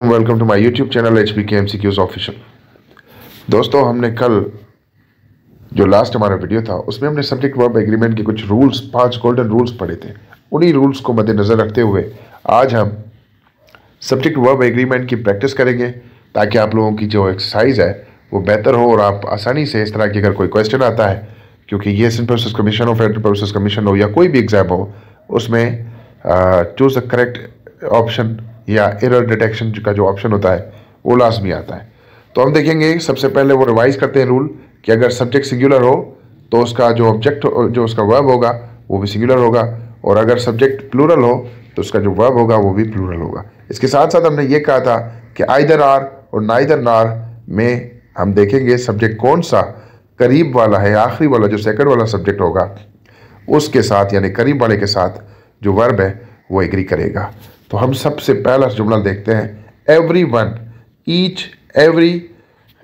Welcome to my YouTube channel HBK MCQs official. दोस्तों, हमने कल जो लास्ट हमारा वीडियो था उसमें हमने सब्जेक्ट वर्ब एग्रीमेंट के कुछ रूल्स, 5 गोल्डन रूल्स पढ़े थे। उन्हीं रूल्स को मद्देनजर रखते हुए आज हम सब्जेक्ट वर्ब एग्रीमेंट की प्रैक्टिस करेंगे ताकि आप लोगों की जो एक्सरसाइज है वो बेहतर हो और आप आसानी से इस तरह की अगर कोई क्वेश्चन आता है, क्योंकि ये सेंट्रल प्रोसेस कमीशन हो, फेडरल प्रोसेस कमीशन हो या कोई भी एग्जाम हो, उसमें चूज द करेक्ट ऑप्शन या एरर डिटेक्शन का जो ऑप्शन होता है वो लाजमी आता है। तो हम देखेंगे सबसे पहले वो रिवाइज करते हैं रूल कि अगर सब्जेक्ट सिंगुलर हो तो उसका जो ऑब्जेक्ट जो उसका वर्ब होगा वो भी सिंगुलर होगा, और अगर सब्जेक्ट प्लूरल हो तो उसका जो वर्ब होगा वो भी प्लूरल होगा। इसके साथ साथ हमने ये कहा था कि आइदर आर और नाइदर नार में हम देखेंगे सब्जेक्ट कौन सा करीब वाला है, आखिरी वाला जो सेकंड वाला सब्जेक्ट होगा उसके साथ, यानी करीब वाले के साथ जो वर्ब है वो एग्री करेगा। तो हम सबसे पहला जुमला देखते हैं, एवरी वन, ईच, एवरी।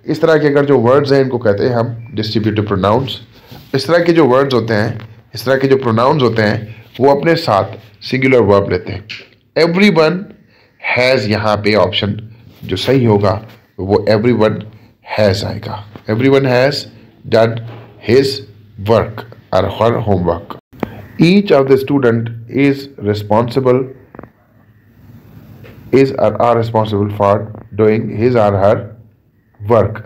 इस तरह के अगर जो वर्ड्स हैं इनको कहते हैं हम डिस्ट्रीब्यूटिव प्रोनाउंस। इस तरह के जो वर्ड्स होते हैं, इस तरह के जो प्रोनाउंस होते हैं वो अपने साथ सिंगुलर वर्ब लेते हैं। एवरी वन हैज़, यहाँ पे ऑप्शन जो सही होगा वो एवरी वन हैज़ आएगा। Everyone has done his work or her homework. Each of the student is responsible is or are responsible for doing his or her work।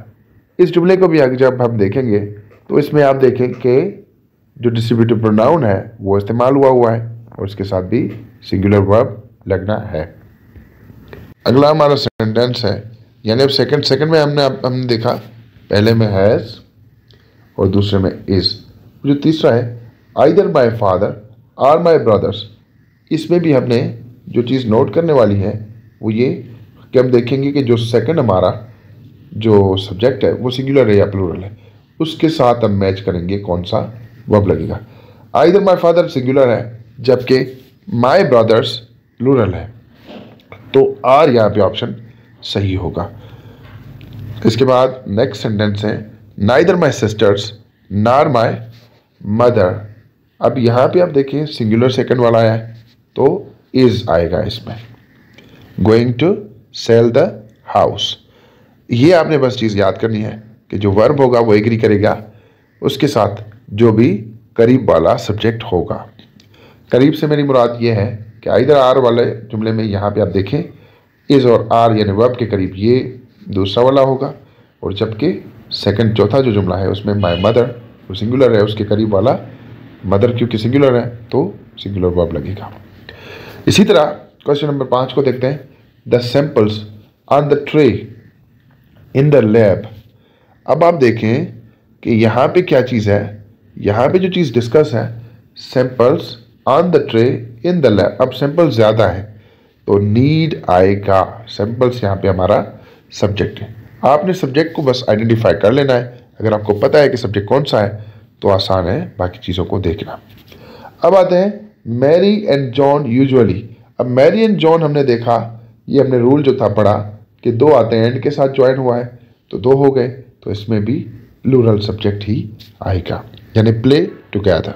इस जुमले को भी आगे जब हम देखेंगे तो इसमें आप देखें कि जो डिस्ट्रीब्यूटिव प्रोनाउन है वो इस्तेमाल हुआ है और इसके साथ भी सिंगुलर वर्ब लगना है। अगला हमारा सेंटेंस है, यानी अब सेकंड में हमने देखा पहले में हैज़ और दूसरे में इज। जो तीसरा है आइदर माय फादर और माय ब्रदर्स, इसमें भी हमने जो चीज़ नोट करने वाली है वो ये कि हम देखेंगे कि जो सेकंड हमारा जो सब्जेक्ट है वो सिंगुलर है या प्लूरल है, उसके साथ हम मैच करेंगे कौन सा वर्ब लगेगा। आइदर माय फादर सिंगुलर है जबकि माय ब्रदर्स प्लूरल है, तो आर यहाँ पे ऑप्शन सही होगा। इसके बाद नेक्स्ट सेंटेंस है, नाइदर माय सिस्टर्स नार माय मदर। अब यहाँ पे आप देखिए सिंगुलर सेकंड वाला है तो इज आएगा इसमें। Going to sell the house, ये आपने बस चीज़ याद करनी है कि जो वर्ब होगा वो एग्री करेगा उसके साथ जो भी करीब वाला सब्जेक्ट होगा। करीब से मेरी मुराद ये है कि आइदर आर वाले जुमले में यहाँ पे आप देखें इज और आर यानी वर्ब के करीब ये दूसरा वाला होगा, और जबकि सेकंड चौथा जो जुमला है उसमें माय मदर वो सिंगुलर है, उसके करीब वाला मदर क्योंकि सिंगुलर है तो सिंगुलर वर्ब लगेगा। इसी तरह क्वेश्चन नंबर 5 को देखते हैं, the samples on the tray in the lab. अब आप देखें कि यहाँ पे क्या चीज़ है, यहाँ पे जो चीज़ डिस्कस है samples on the tray in the lab. अब सैंपल्स ज़्यादा है तो नीड आएगा। सैंपल्स यहाँ पे हमारा सब्जेक्ट है। आपने सब्जेक्ट को बस आइडेंटिफाई कर लेना है। अगर आपको पता है कि सब्जेक्ट कौन सा है तो आसान है बाकी चीज़ों को देखना। अब आते हैं मैरी एंड जॉन यूजुअली। अब मैरी एंड जॉन हमने देखा, ये हमने रूल जो था पढ़ा कि दो आते हैं एंड के साथ ज्वाइन हुआ है तो दो हो गए, तो इसमें भी प्लूरल सब्जेक्ट ही आएगा, यानी प्ले टुगेदर।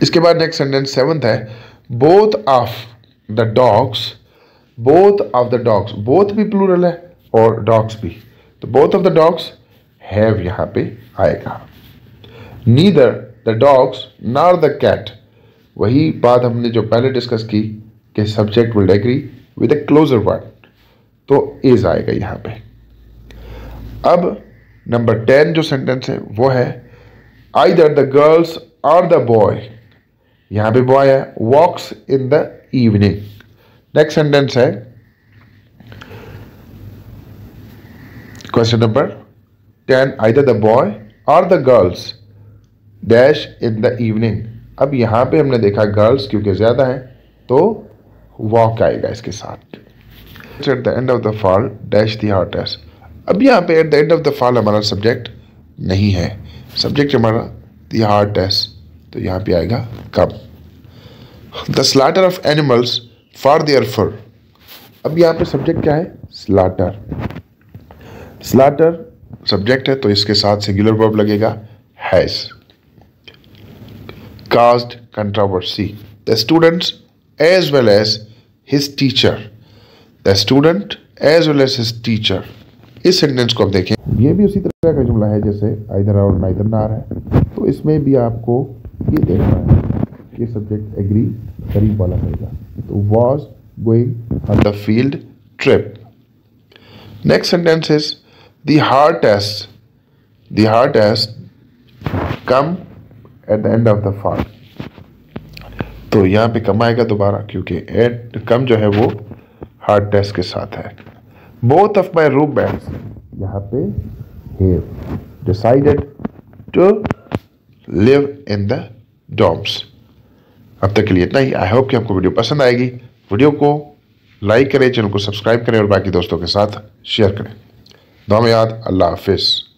इसके बाद नेक्स्ट सेंटेंस 7th है, both of the dogs. Both of the dogs, both भी प्लूरल है और डॉग्स भी, तो both of the dogs have यहाँ पे आएगा। Neither the dogs nor the cat, वही बात हमने जो पहले डिस्कस की कि subject will agree with a closer word, तो इज आएगा यहाँ पे। अब नंबर 10 जो सेंटेंस है वो है, either the girls or the boy, यहाँ पे बॉय है, walks in the evening. Next sentence है question number 10, either the boy or the girls dash in the evening. अब यहाँ पे हमने देखा गर्ल्स क्योंकि ज़्यादा है तो वॉक आएगा इसके साथ। At the end of the fall dash the heartiest. अब यहाँ पे at the end of the fall हमारा सब्जेक्ट नहीं है, सब्जेक्ट हमारा द हार्टेस्ट, तो यहाँ पे आएगा कब। The slaughter of animals for their fur. अब यहाँ पे सब्जेक्ट क्या है, स्लॉटर। स्लॉटर सब्जेक्ट है तो इसके साथ सिंगुलर वर्ब लगेगा has. caused controversy, the students as well as his teacher। The student as well as his teacher. इस सेंटेंस को आप देखें, ये भी उसी तरह का जुमला है जैसे आइदर और नाइदर नार है। तो इसमें भी आपको ये देखना है कि सब्जेक्ट एग्री करीब वाला रहेगा। तो was going on the field trip. Next sentence is the heart has come at the end of the far. तो यहाँ पे कम आएगा दोबारा, क्योंकि एट कम जो है वो हार्ड टेस्ट के साथ है। बोथ ऑफ माई रूममेट्स, यहाँ पे have decided to live in the dorms. अब तक के लिए इतना ही। आई होप कि आपको वीडियो पसंद आएगी। वीडियो को लाइक करें, चैनल को सब्सक्राइब करें और बाकी दोस्तों के साथ शेयर करें। दुआ में याद। अल्लाह हाफिज़।